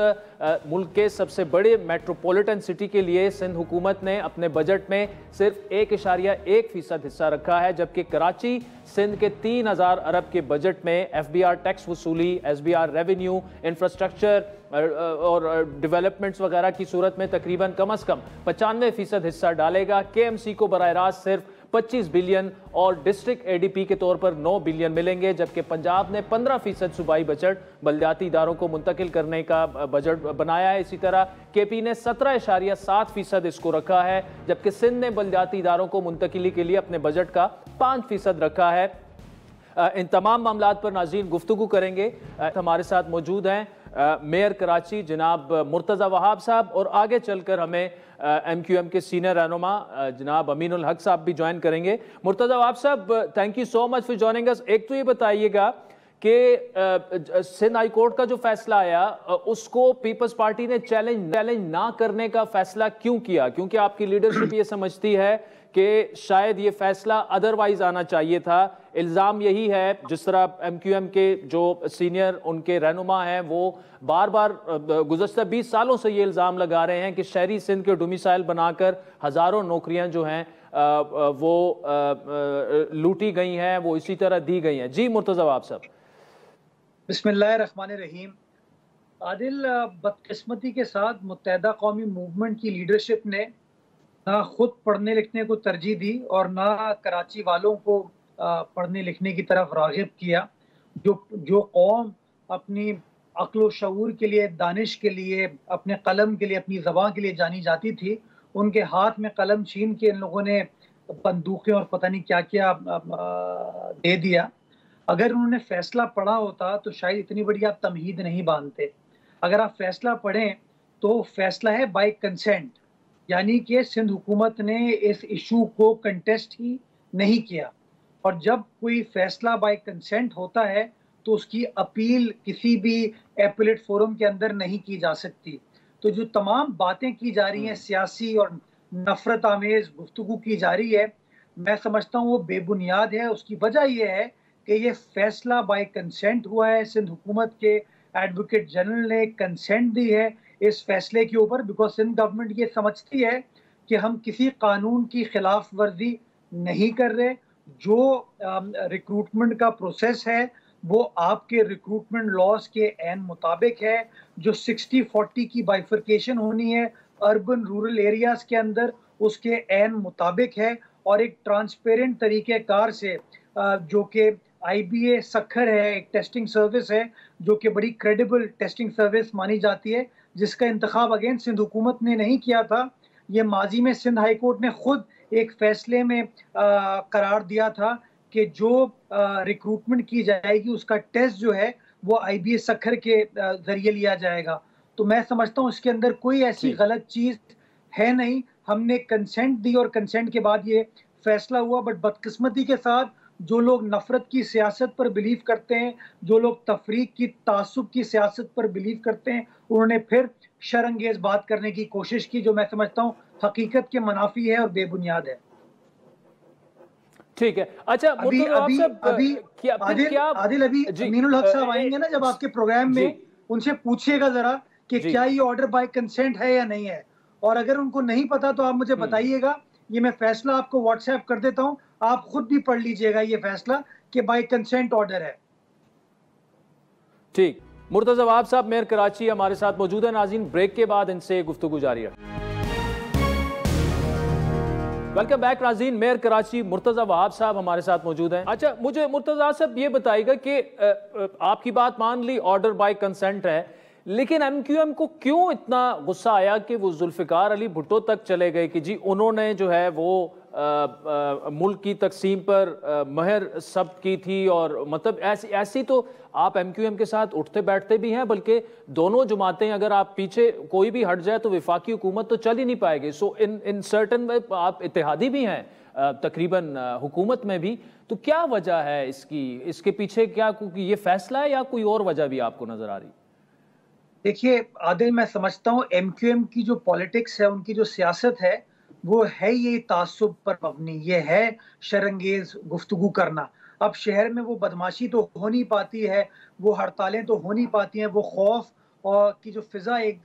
मुल्क के सबसे बड़े मेट्रोपॉलिटन सिटी के लिए सिंध हुकूमत ने अपने बजट में सिर्फ 1.1% हिस्सा रखा है, जबकि कराची सिंध के 3000 अरब के बजट में FBR टैक्स वसूली, SBR रेवेन्यू, इंफ्रास्ट्रक्चर और डेवलपमेंट्स वगैरह की सूरत में तकरीबन कम अज़ कम 95% हिस्सा डालेगा। KMC को बराह रास्त सिर्फ 25 बिलियन और डिस्ट्रिक्ट ADP के तौर पर 9 बिलियन मिलेंगे, जबकि पंजाब ने 15% सूबाई बजट बल्दियाती इदारों को मुंतकिल करने का बजट बनाया है। इसी तरह KP ने 17.7% इसको रखा है, जबकि सिंध ने बल्दियाती इदारों को मुंतकिली के लिए अपने बजट का 5% रखा है। इन तमाम मामलात पर नाज़रीन गुफ्तगू करेंगे। हमारे साथ मौजूद हैं मेयर कराची जनाब मुर्तज़ा वहाब साहब, और आगे चलकर हमें MQM के सीनियर रहनुमा जनाब अमीनुल हक साहब भी ज्वाइन करेंगे। मुर्तज़ा वहाब साहब, thank you so much for joining us. एक तो ये बताइएगा कि सिंध हाई कोर्ट का जो फैसला आया उसको पीपल्स पार्टी ने चैलेंज ना करने का फैसला क्यों किया? क्योंकि आपकी लीडरशिप ये समझती है कि शायद ये फैसला अदरवाइज आना चाहिए था। इल्ज़ाम यही है, जिस तरह MQM के जो सीनियर उनके रहनुमा हैं वो बार बार गुज़श्ता 20 सालों से ये इल्ज़ाम लगा रहे हैं कि शहरी सिंध के डोमिसाइल बनाकर हज़ारों नौकरियां जो हैं वो लूटी गई हैं, वो इसी तरह दी गई हैं। जी मुर्तज़ा वहाब साहब। बिस्मिल्लाहिर्रहमानिर्रहीम। आदिल, बदकिस्मती के साथ मुत्तहदा कौमी मूवमेंट की लीडरशिप ने ना खुद पढ़ने लिखने को तरजीह दी और ना कराची वालों को पढ़ने लिखने की तरफ राग़िब किया। जो कौम अपनी अक्ल शऊर के लिए, दानिश के लिए, अपने कलम के लिए, अपनी ज़बान के लिए जानी जाती थी, उनके हाथ में कलम छीन के इन लोगों ने बंदूकें और पता नहीं क्या क्या दे दिया। अगर उन्होंने फैसला पढ़ा होता तो शायद इतनी बड़ी आप तमहीद नहीं बांधते। अगर आप फैसला पढ़ें तो फैसला है बाय कंसेंट, यानी कि सिंध हुकूमत ने इस इशू को कंटेस्ट ही नहीं किया। और जब कोई फैसला बाय कंसेंट होता है तो उसकी अपील किसी भी एपीलेट फोरम के अंदर नहीं की जा सकती। तो जो तमाम बातें की जा रही हैं, सियासी और नफरत आमेज गुफ्तगू की जा रही है, मैं समझता हूँ वो बेबुनियाद है। उसकी वजह यह है कि ये फैसला बाय कंसेंट हुआ है। सिंध हुकूमत के एडवोकेट जनरल ने कंसेंट दी है इस फैसले के ऊपर, बिकॉज सिंध गवर्नमेंट ये समझती है कि हम किसी कानून की खिलाफ वर्जी नहीं कर रहे। जो रिक्रूटमेंट का प्रोसेस है वो आपके रिक्रूटमेंट लॉज के एन मुताबिक है। जो 60-40 की बाइफर्केशन होनी है अर्बन रूरल एरियाज के अंदर, उसके एन मुताबिक है। और एक ट्रांसपेरेंट तरीक़ेकार से जो कि IBA सखर है, एक टेस्टिंग सर्विस है जो कि बड़ी क्रेडिबल टेस्टिंग सर्विस मानी जाती है, जिसका इंतखाब अगेन सिंध हुकूमत ने नहीं किया था। ये माजी में सिंध हाई कोर्ट ने खुद एक फैसले में करार दिया था कि जो रिक्रूटमेंट की जाएगी उसका टेस्ट जो है वो IBA सखर के जरिए लिया जाएगा। तो मैं समझता हूँ इसके अंदर कोई ऐसी गलत चीज़ है नहीं। हमने कंसेंट दी और कंसेंट के बाद ये फैसला हुआ। बट बदकिस्मती के साथ जो लोग नफरत की सियासत पर बिलीव करते हैं, जो लोग तफरीक की, तासुब की सियासत पर बिलीव करते हैं, उन्होंने फिर शर्मंगेज बात करने की कोशिश की, जो मैं समझता हूँ हकीकत के मुनाफी है और बेबुनियाद है। ठीक है। अच्छा अभी अभी अभी आदिल अभी अमीनुल हक साहब आएंगे ना जब आपके प्रोग्राम में, उनसे पूछिएगा जरा कि क्या ये ऑर्डर बाय कंसेंट है या नहीं है, और अगर उनको नहीं पता तो आप मुझे बताइएगा। ये मैं फैसला आपको व्हाट्सएप कर देता हूं, आप खुद भी पढ़ लीजिएगा ये फैसला कि बाय कंसेंट ऑर्डर है। ठीक, मुर्तजा वहाब साहब मेयर कराची हमारे साथ मौजूद है। नाज़रीन, ब्रेक के बाद इनसे गुफ्तगू जारी है। वेलकम बैक नाज़रीन, मेयर कराची मुर्तजा वहाब साहब हमारे साथ मौजूद हैं। अच्छा, मुझे मुर्तजा साहब ये बताइएगा कि आपकी बात मान ली ऑर्डर बाय कंसेंट है, लेकिन MQM को क्यों इतना गुस्सा आया कि वो जुल्फिकार अली भुट्टो तक चले गए कि जी उन्होंने जो है वो मुल्क की तकसीम पर महर सब की थी, और मतलब ऐसी तो आप MQM के साथ उठते बैठते भी हैं, बल्कि दोनों जमातें अगर आप पीछे कोई भी हट जाए तो वफाकी हुकूमत तो चल ही नहीं पाएगी। सो इन सर्टन वे आप इत्तेहादी भी हैं तकरीबन हुकूमत में भी, तो क्या वजह है इसके पीछे? क्या ये फैसला है या कोई और वजह भी आपको नजर आ रही? देखिए आदिल, मैं समझता हूँ MQM की जो पॉलिटिक्स है, उनकी जो सियासत है, वो है ये तासुब पर मबनी, ये है शरंगेज गुफ्तगू करना। अब शहर में वो बदमाशी तो हो नहीं पाती है, वो हड़तालें तो हो नहीं पाती हैं, वो खौफ और की जो फिजा एक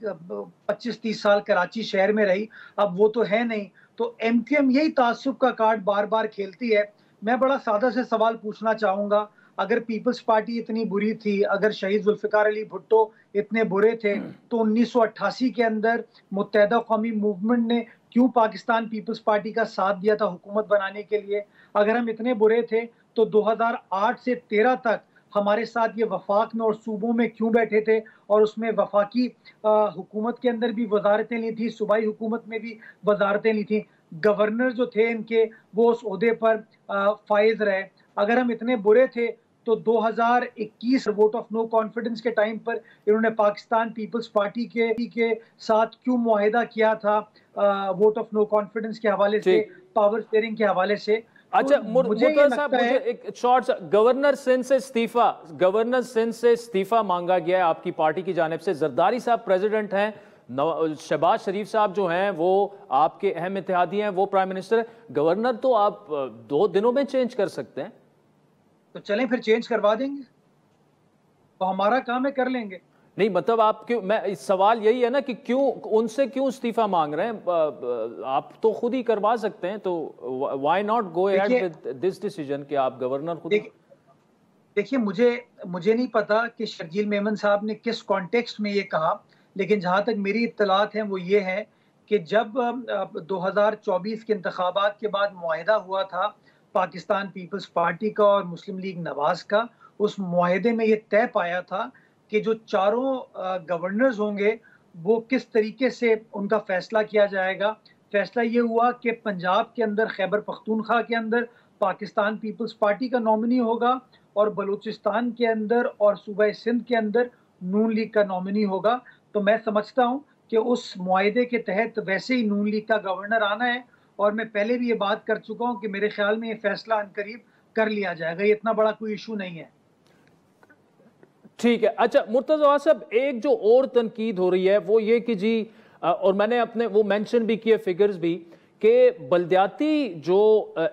25-30 साल कराची शहर में रही, अब वो तो है नहीं। तो MQM यही तासुब का कार्ड बार बार खेलती है। मैं बड़ा सादा से सवाल पूछना चाहूँगा, अगर पीपल्स पार्टी इतनी बुरी थी, अगर शहीद जुल्फिकार अली भुट्टो इतने बुरे थे, तो 1988 के अंदर मुत्तहदा कौमी मूवमेंट ने क्यों पाकिस्तान पीपल्स पार्टी का साथ दिया था हुकूमत बनाने के लिए? अगर हम इतने बुरे थे तो 2008 से 13 तक हमारे साथ ये वफाक में और सूबों में क्यों बैठे थे, और उसमें वफाकी हुकूमत के अंदर भी वजारतें ली थी, सूबाई हुकूमत में भी वजारतें ली थी, गवर्नर जो थे इनके वो उस ओहदे पर फाइज रहे। अगर हम इतने बुरे थे तो 2021 वोट ऑफ नो कॉन्फिडेंस के टाइम पर इन्होंने पाकिस्तान पीपल्स पार्टी के साथ क्यों मुआहिदा किया था वोट ऑफ नो कॉन्फिडेंस के हवाले से, पावर शेयरिंग के हवाले से? अच्छा मुर्तजा साहब, मुझे एक शॉर्ट, गवर्नर सिंध से इस्तीफा मांगा गया है आपकी पार्टी की जानिब से। जरदारी साहब प्रेसिडेंट हैं, शहबाज शरीफ साहब जो हैं वो आपके अहम इत्तेहादी हैं, वो प्राइम मिनिस्टर है। गवर्नर तो आप 2 दिनों में चेंज कर सकते हैं, तो चलें फिर चेंज करवा देंगे, तो हमारा काम है, कर लेंगे। नहीं मतलब आप क्यों, मैं सवाल यही है ना कि क्यों उनसे क्यों इस्तीफा मांग रहे हैं? आप तो खुद ही करवा सकते हैं, तो why not go ahead with this decision कि आप गवर्नर खुद? देखिए मुझे नहीं पता कि शर्जील मेमन साहब ने किस कॉन्टेक्स्ट में ये कहा, लेकिन जहां तक मेरी इत्तलात हैं वो ये है कि जब 2024 के इंतखाबात के बाद मुआहिदा हुआ था पाकिस्तान पीपल्स पार्टी का और मुस्लिम लीग नवाज का, उस मुआहिदे में ये तय पाया था कि जो चारों गवर्नर्स होंगे वो किस तरीके से उनका फैसला किया जाएगा। फैसला ये हुआ कि पंजाब के अंदर खैबर पख्तूनख्वा के अंदर पाकिस्तान पीपल्स पार्टी का नॉमिनी होगा, और बलूचिस्तान के अंदर और सूबा सिंध के अंदर नून लीग का नॉमिनी होगा। तो मैं समझता हूँ कि उस मुआहिदे के तहत वैसे ही नून लीग का गवर्नर आना है, और मैं पहले भी ये बात कर चुका हूँ कि मेरे ख्याल में ये फैसला अनकरीब कर लिया जाएगा, ये इतना बड़ा कोई इशू नहीं है। ठीक है। अच्छा मुर्तजा साहब, एक जो और तनकीद हो रही है वो ये कि जी, और मैंने अपने वो मेंशन भी किए फिगर्स भी, कि बल्दियाती जो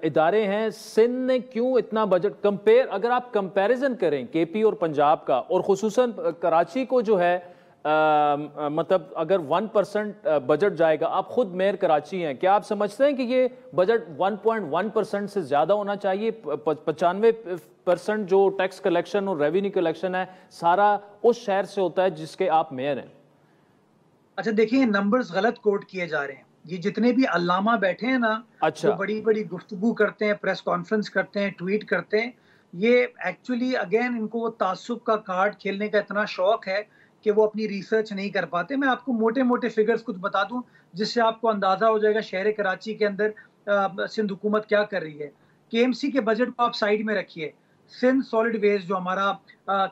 इदारे हैं सिंध ने क्यों इतना बजट कंपेयर, अगर आप कंपैरिजन करें KP और पंजाब का, और खुसूसन कराची को जो है मतलब अगर 1% बजट जाएगा, आप खुद मेयर कराची हैं, क्या आप समझते हैं कि ये बजट 1.1% से ज्यादा होना चाहिए? 95% जो टैक्स कलेक्शन और रेवेन्यू कलेक्शन है सारा उस शहर से होता है जिसके आप मेयर हैं। अच्छा देखिए, नंबर्स गलत कोट किए जा रहे हैं। ये जितने भी अल्लामा बैठे हैं ना, अच्छा, वो बड़ी बड़ी गुफ्तगू करते हैं, प्रेस कॉन्फ्रेंस करते हैं, ट्वीट करते हैं, ये एक्चुअली अगेन इनको वो तासुब का कार्ड खेलने का इतना शौक है कि वो अपनी रिसर्च नहीं कर पाते। मैं आपको मोटे मोटे फिगर्स कुछ बता दूं जिससे आपको अंदाजा हो जाएगा शहर कराची के अंदर सिंध हुकूमत क्या कर रही है। KMC के बजट को आप साइड में रखिए, सिंध सॉलिड वेस्ट जो हमारा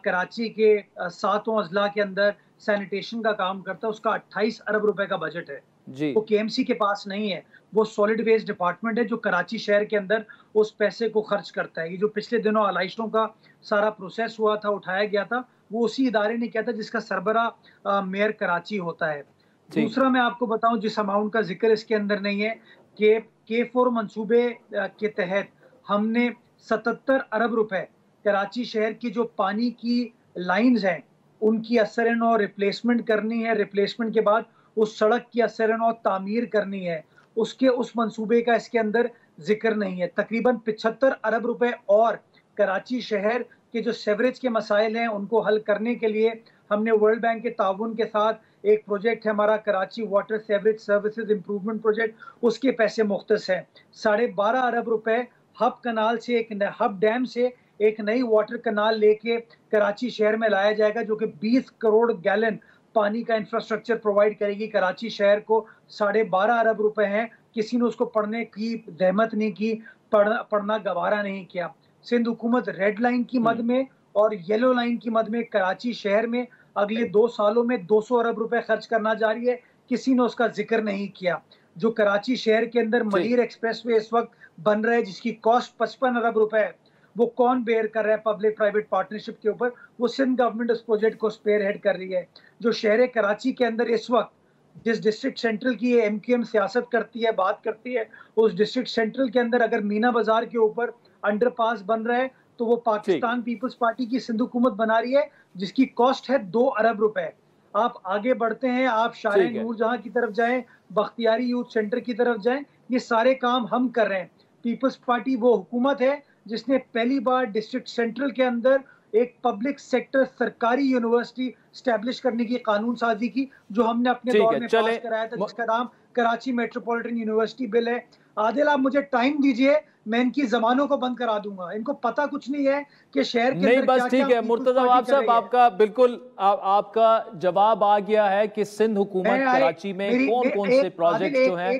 कराची के 7 अजला के अंदर सैनिटेशन का काम करता है, उसका 28 अरब रुपए का बजट है जी। वो KMC के पास नहीं है, वो सॉलिड वेस्ट डिपार्टमेंट है जो कराची शहर के अंदर उस पैसे को खर्च करता है। ये जो पिछले दिनों आलाइशों का सारा प्रोसेस हुआ था, उठाया गया था, वो उसी इदारे ने किया था जिसका सरबरा मेयर कराची होता है। दूसरा मैं आपको बताऊं जिस अमाउंट का जिक्र इसके अंदर नहीं है कि K4 मंसूबे के तहत हमने 77 अरब रुपए कराची शहर की जो पानी की लाइंस हैं उनकी असर नौ रिप्लेसमेंट करनी है। रिप्लेसमेंट के बाद उस सड़क की असर नौ तामीर करनी है। उसके उस मंसूबे का इसके अंदर जिक्र नहीं है। तकरीबन 75 अरब रुपए और कराची शहर के जो सेवरेज के मसाइल हैं उनको हल करने के लिए हमने वर्ल्ड बैंक के ताउन के साथ एक प्रोजेक्ट है हमारा Karachi water sewerage services improvement project, उसके पैसे मुख्तस हैं। 12.5 अरब रुपए हब कनाल से एक हब डैम से एक नई वाटर कनाल लेके कराची शहर में लाया जाएगा जो कि 20 करोड़ गैलन पानी का इंफ्रास्ट्रक्चर प्रोवाइड करेगी कराची शहर को। 12.5 अरब रुपए हैं, किसी ने उसको पढ़ने की जहमत नहीं की, पढ़ना गवारा नहीं किया। सिंध हुकूमत रेड लाइन की मद में और येलो लाइन की मद में कराची शहर में अगले 2 सालों में 200 अरब रुपए खर्च करना जा रही है, किसी ने उसका जिक्र नहीं किया। जो कराची शहर के अंदर मलीर एक्सप्रेसवे इस वक्त बन रहा है जिसकी कॉस्ट 55 अरब रुपए है, वो कौन बेयर कर रहा है पब्लिक प्राइवेट पार्टनरशिप के ऊपर? वो सिंध गवर्नमेंट उस प्रोजेक्ट को स्पेयर हेड कर रही है। जो शहर कराची के अंदर इस वक्त जिस डिस्ट्रिक्ट सेंट्रल की एमक्यूएम सियासत करती है, बात करती है, उस डिस्ट्रिक्ट सेंट्रल के अंदर अगर मीना बाजार के ऊपर अंडरपास बन रहा है तो वो पाकिस्तान पीपल्स पार्टी की सिंध हुकूमत बना रही है जिसकी कॉस्ट है 2 अरब रुपए। आप आगे बढ़ते हैं, आप शारे नूरजहां की तरफ जाएं, बख्तियारी यूथ सेंटर की तरफ जाएं, ये सारे काम हम कर रहे हैं। पीपल्स पार्टी वो हुकूमत है जिसने पहली बार डिस्ट्रिक्ट सेंट्रल के अंदर एक पब्लिक सेक्टर सरकारी यूनिवर्सिटी स्टैब्लिश करने की कानून साजी की, जो हमने अपने दौर में पास कराया था, जिसका नाम कराची मेट्रोपॉलिटन यूनिवर्सिटी बिल है। आदिल, आप मुझे टाइम दीजिए, मैं इनकी जमानों को बंद करा दूंगा। इनको पता कुछ नहीं है कि शहर के अंदर बस ठीक है मुर्तजा नवाब साहब, आपका बिल्कुल आपका जवाब आ गया है कि सिंध हुकूमत कराची में कौन कौन से प्रोजेक्ट जो हैं।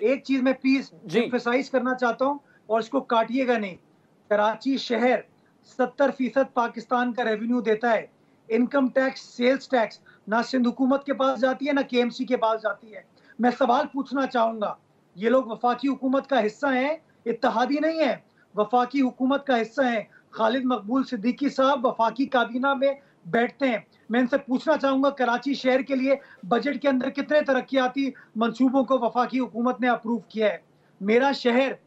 एक चीज मैं प्लीज एम्फसाइज करना चाहता हूँ और इसको काटिएगा नहीं। कराची शहर 70% पाकिस्तान का रेवेन्यू देता है। इनकम टैक्स, सेल्स टैक्स ना सिंध हुकूमत के पास जाती है ना केएमसी के पास जाती है। मैं सवाल पूछना चाहूंगा, ये लोग वफाकी हुकूमत का हिस्सा हैं, इत्तेहादी नहीं है, वफाकी हुकूमत का हिस्सा है। खालिद मकबूल सिद्दीकी साहब वफाकी काबीना में बैठते हैं। मैं इनसे पूछना चाहूंगा कराची शहर के लिए बजट के अंदर कितने तरक्याती मंसूबों को वफाकी हुकूमत ने अप्रूव किया है? मेरा शहर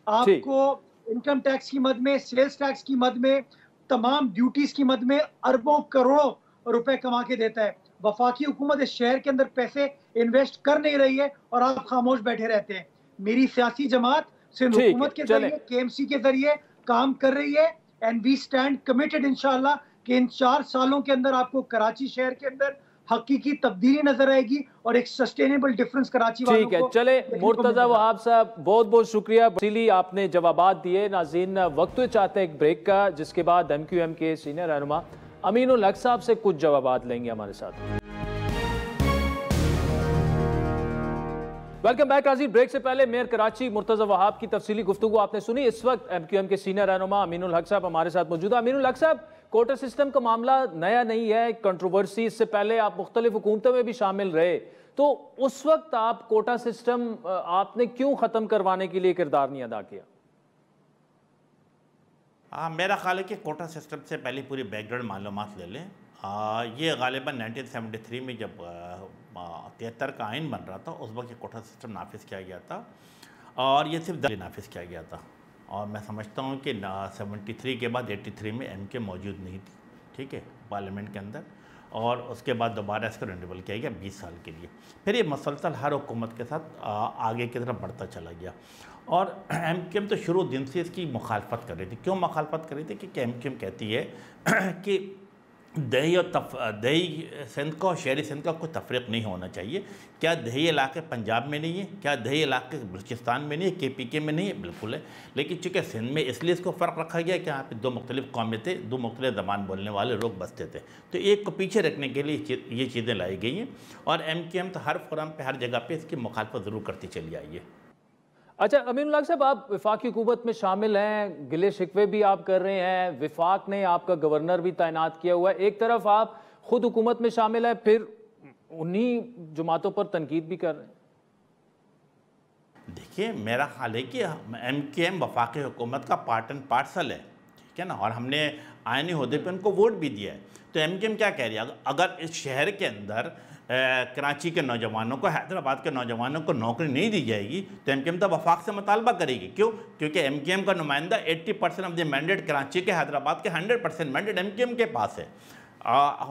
आपको इनकम टैक्स की मद में, सेल्स टैक्स की मद में, तमाम ड्यूटीज की मद में अरबों करोड़ों रुपए कमा के देता है। वफाकी हुकूमत इस शहर के अंदर पैसे इन्वेस्ट कर नहीं रही है और आप खामोश बैठे रहते हैं। मेरी सियासी जमात सिंध हुकूमत के जरिए, केएमसी के जरिए काम कर रही है एंड वी स्टैंड कमिटेड इंशाल्लाह कि इन 4 सालों के अंदर आपको कराची शहर के अंदर हकीकी तब्दीली नजर आएगी और एक सस्टेनेबल डिफरेंस कराची वालों को। ठीक है, चले मुर्तजा वहाब साहब, बहुत बहुत शुक्रिया, इसीलिए आपने जवाबात दिए। नाज़रीन, वक्त चाहते हैं एक ब्रेक का, जिसके बाद एमक्यूएम के सीनियर रहनुमा अमीनुल हक साहब से कुछ जवाबात लेंगे हमारे साथ। वेलकम बैक नाज़रीन। ब्रेक से पहले मेयर कराची मुर्तजा वहाब की तफसीली गुफ्तगू आपने सुनी। इस वक्त एमक्यूएम के सीनियर रहनुमा अमीनुल हक साहब हमारे साथ मौजूद है। अमीनुल हक साहब, कोटा सिस्टम का मामला नया नहीं है, कंट्रोवर्सी, इससे पहले आप मुख्तलिफ हुकूमतों में भी शामिल रहे, तो उस वक्त आप कोटा सिस्टम आपने क्यों ख़त्म करवाने के लिए किरदार नहीं अदा किया? मेरा ख्याल है कि कोटा सिस्टम से पहले पूरी बैकग्राउंड मालूमात ले लें। ये गालिबा 1973 में जब 73 का आइन बन रहा था, उस वक्त ये कोटा सिस्टम नाफिज किया गया था और ये सिर्फ नाफिज किया गया था। और मैं समझता हूँ कि 73 के बाद 83 में एमके मौजूद नहीं थी, ठीक है, पार्लियामेंट के अंदर, और उसके बाद दोबारा इसको रिन्यूअल किया गया 20 साल के लिए। फिर ये मसलसल हर हुकूमत के साथ आगे की तरफ बढ़ता चला गया और एमकेएम तो शुरू दिन से इसकी मुखालफत कर रही थी। क्यों मुखालफत कर रही थी? क्योंकि एमकेएम कहती है कि दही और दही सिंध का और शहरी सिंध का कोई तफरीक नहीं होना चाहिए। क्या दही इलाके पंजाब में नहीं है? क्या दही इलाके बलूचिस्तान में नहीं है? केपीके में नहीं है? बिल्कुल है। लेकिन चूँकि सिंध में इसलिए इसको फ़र्क रखा गया कि यहाँ पे 2 मुख्तलिफ कौमें थे, 2 मुख्तलिफ ज़बान बोलने वाले लोग बसते थे, तो एक को पीछे रखने के लिए ये चीज़ें लाई गई हैं। और एमकेएम तो हर फोरम पर, हर जगह पर इसकी मुखालफत ज़रूर करती चली आई है। अच्छा अमीनुल हक साहब, आप वफाकी हुकूमत में शामिल हैं, गिले शिकवे भी आप कर रहे हैं, विफाक ने आपका गवर्नर भी तैनात किया हुआ है, एक तरफ आप खुद हुकूमत में शामिल हैं, फिर उन्हीं जमातों पर तनकीद भी कर रहे हैं। देखिए, मेरा ख्याल है कि एमकेएम वफाकी हुकूमत का पार्ट एंड पार्सल है, ठीक है ना, और हमने आईनी ओहदे पर उनको वोट भी दिया है। तो एमकेएम क्या कह रही है? अगर इस शहर के अंदर कराची के नौजवानों को, हैदराबाद के नौजवानों को नौकरी नहीं दी जाएगी तो एमकेएम तो वफाक से मुतालबा करेगी। क्यों? क्योंकि एमकेएम का नुमाइंदा 80% ऑफ द मैंडेट कराची के, हैदराबाद के 100% मैंडेट एमकेएम के पास है।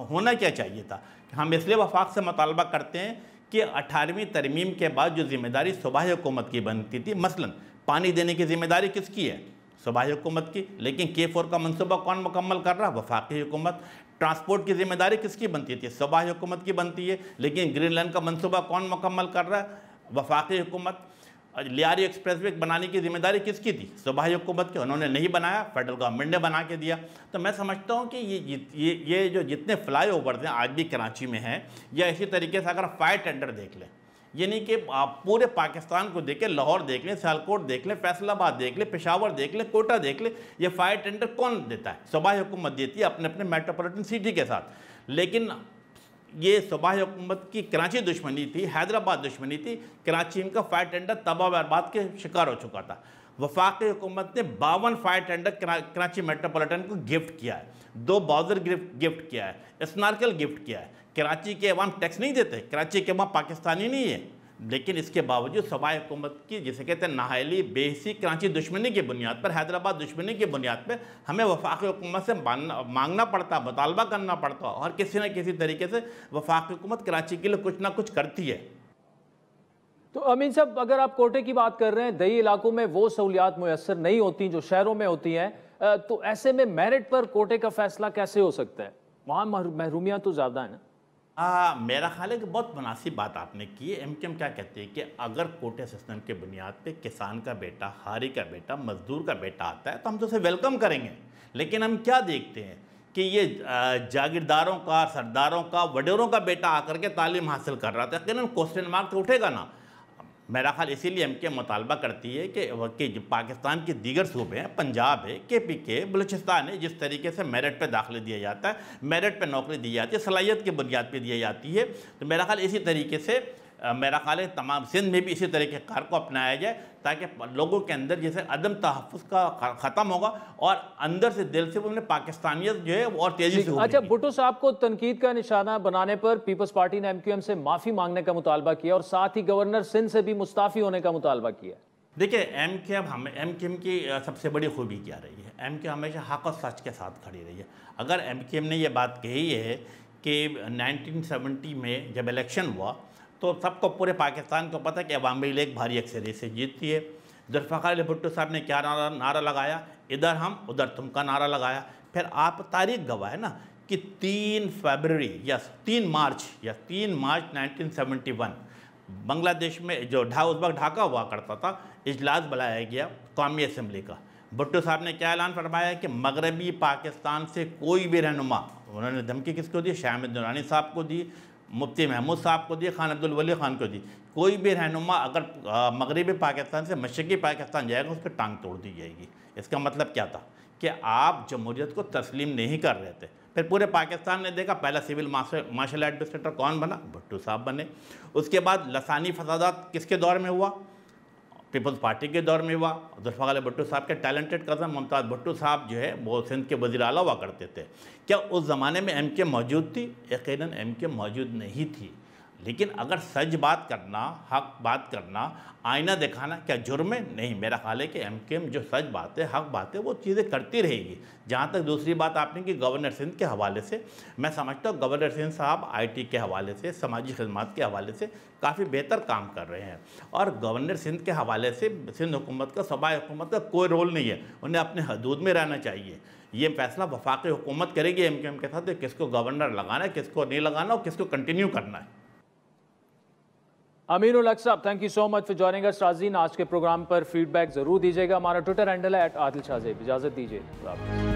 होना क्या चाहिए था? हम इसलिए वफाक से मुतालबा करते हैं कि 18वीं तरमीम के बाद जो जिम्मेदारी सूबाई हुकूमत की बनती थी, मसलन पानी देने की जिम्मेदारी किसकी है? सूबाई हुकूमत की। लेकिन K4 का मनसूबा कौन मुकम्मल कर रहा? वफाकी हुकूमत। ट्रांसपोर्ट की जिम्मेदारी किसकी बनती थी? सूबाई हुकूमत की बनती है। लेकिन ग्रीन लाइन का मनसूबा कौन मुकम्मल कर रहा है? वफाकी हुकूमत। लियारी एक्सप्रेसवे बनाने की जिम्मेदारी किसकी थी? सूबाई हुकूमत की। उन्होंने नहीं बनाया, फेडरल गवर्नमेंट ने बना के दिया। तो मैं समझता हूँ कि ये जो जितने फ्लाई ओवर्स हैं आज भी कराची में हैं, या इसी तरीके से अगर फायर टेंडर देख लें, यानी कि आप पूरे पाकिस्तान को देखें, लाहौर देख लें, सियालकोट देख लें, फैसलाबाद देख लें, पेशावर देख लें, कोटा देख लें, ये फायर टेंडर कौन देता है? सूबाई हुकूमत देती है अपने अपने मेट्रोपॉलिटन सिटी के साथ। लेकिन ये सूबाई हुकूमत की कराची दुश्मनी थी, हैदराबाद दुश्मनी थी। कराची का फायर टेंडर तबाह बर्बाद के शिकार हो चुका था। वफाकी हुकूमत ने 52 फायर टेंडर कराची मेट्रोपॉलिटन को गिफ्ट किया है, 2 बाउजर गिफ्ट किया है, स्नार्कल गिफ्ट किया है। कराची के अवाम टैक्स नहीं देते, कराची के अवाम पाकिस्तानी नहीं है, लेकिन इसके बावजूद सूबाई हुकूमत की, जिसे कहते हैं नाहली बेहिसी कराची दुश्मनी की बुनियाद पर, हैदराबाद दुश्मनी की बुनियाद पर हमें वफाकी हुकूमत से मांगना पड़ता, मुतालबा करना पड़ता, और किसी न किसी तरीके से वफाकी हुकूमत कराची के लिए कुछ ना कुछ करती है। तो अमीन साहब, अगर आप कोटे की बात कर रहे हैं, दही इलाकों में वो सहूलियात मुयस्सर नहीं होती जो शहरों में होती हैं, तो ऐसे में मेरिट पर कोटे का फैसला कैसे हो सकता है? वहाँ महरूमियाँ तो ज़्यादा है ना। मेरा ख्याल है कि बहुत मुनासिब बात आपने की है। एमकेएम क्या कहते हैं कि अगर कोटे सिस्टम के बुनियाद पे किसान का बेटा, हारी का बेटा, मजदूर का बेटा आता है तो हम तो उसे वेलकम करेंगे। लेकिन हम क्या देखते हैं कि ये जागीरदारों का, सरदारों का, वडेरों का बेटा आकर के तालीम हासिल कर रहा था, यकीनन क्वेश्चन मार्क तो उठेगा ना। मेरा ख्याल इसीलिए एमकेएम मुतालबा करती है कि जो पाकिस्तान के दीगर सूबे हैं, पंजाब है, KPK, बलूचिस्तान है, जिस तरीके से मेरिट पे दाखिला दिया जाता है, मेरिट पे नौकरी दी जाती है, सलाहियत की बुनियाद पे दी जाती है, तो मेरा ख्याल इसी तरीके से मेरा ख्याल है तमाम सिंध में भी इसी तरीके कार को अपनाया जाए, ताकि लोगों के अंदर जैसे अदम तहफ़्फ़ुज़ का ख़त्म होगा और अंदर से दिल से उन्हें पाकिस्तानियत जो है और तेज़ी से। अच्छा, भुट्टो साहब को तनकीद का निशाना बनाने पर पीपल्स पार्टी ने एमक्यूएम से माफ़ी मांगने का मुतालबा किया और साथ ही गवर्नर सिंध से भी मुस्ताफ़ी होने का मुतालबा किया। देखिए, एमक्यूएम की सबसे बड़ी खूबी क्या रही है? एमक्यूएम हमेशा हक़ और सच के साथ खड़ी रही है। अगर एमक्यूएम ने यह बात कही है कि 1970 में जब इलेक्शन हुआ तो सबको, पूरे पाकिस्तान को पता है कि अवामी लीग भारी अक्सरियत से जीतती है। जुल्फ़िकार अली भुट्टो साहब ने क्या नारा लगाया? इधर हम उधर तुम का नारा लगाया। फिर आप तारीख गवाह है ना कि 3 फरवरी या 3 मार्च 1971 बांग्लादेश में जो उस वक्त ढाका हुआ करता था, इजलास बुलाया गया कौमी असम्बली का। भुट्टो साहब ने क्या ऐलान फरमाया कि मगरबी पाकिस्तान से कोई भी रहनुमा, उन्होंने धमकी किसको दी? शाह अहमद दुरानी साहब को दी, मुफ्ती महमूद साहब को दी, खान अब्दुल वली खान को दी। कोई भी रहनुमा अगर मगरबी पाकिस्तान से मशरक़ी पाकिस्तान जाएगा उसकी टांग तोड़ दी जाएगी। इसका मतलब क्या था कि आप जमहूरियत को तस्लीम नहीं कर रहे थे। फिर पूरे पाकिस्तान ने देखा, पहला सिविल मार्शल एडमिनिस्ट्रेटर कौन बना? भुट्टो साहब बने। उसके बाद लसानी फसादात किसके दौर में हुआ? पीपल्स पार्टी के दौर में हुआ। जुल्फ़िकार अली भुट्टो साहब के टैलेंटेड कज़न मुमताज़ भुट्टो साहब जो है वो सिंध के वज़ीर आला हुआ करते थे। क्या उस ज़माने में एमक्यूएम मौजूद थी? यकीनन एमक्यूएम मौजूद नहीं थी। लेकिन अगर सच बात करना, हक बात करना, आईना दिखाना क्या जुर्म है? नहीं, मेरा ख्याल है कि एमक्यूएम जो सच बात है, हक बात है, वो चीज़ें करती रहेगी। जहाँ तक दूसरी बात आपने की गवर्नर सिंध के हवाले से, मैं समझता हूँ गवर्नर सिंध साहब IT के हवाले से, समाजी खिदमत के हवाले से काफ़ी बेहतर काम कर रहे हैं। और गवर्नर सिंध के हवाले से सिंध हुकूमत का, सूबाई हुकूमत का कोई रोल नहीं है। उन्हें अपने हदूद में रहना चाहिए। ये फैसला वफाकी हुकूमत करेगी एमक्यूएम के साथ, किसको गवर्नर लगाना है, किसको नहीं लगाना और किसको कंटिन्यू करना है। अमीनुल हक साहब, thank you so much for joining us. नाज़रीन, आज के प्रोग्राम पर फीडबैक जरूर दीजिएगा। हमारा ट्विटर हैंडल है @आदिल शाहज़ेब। इजाज़त दीजिए।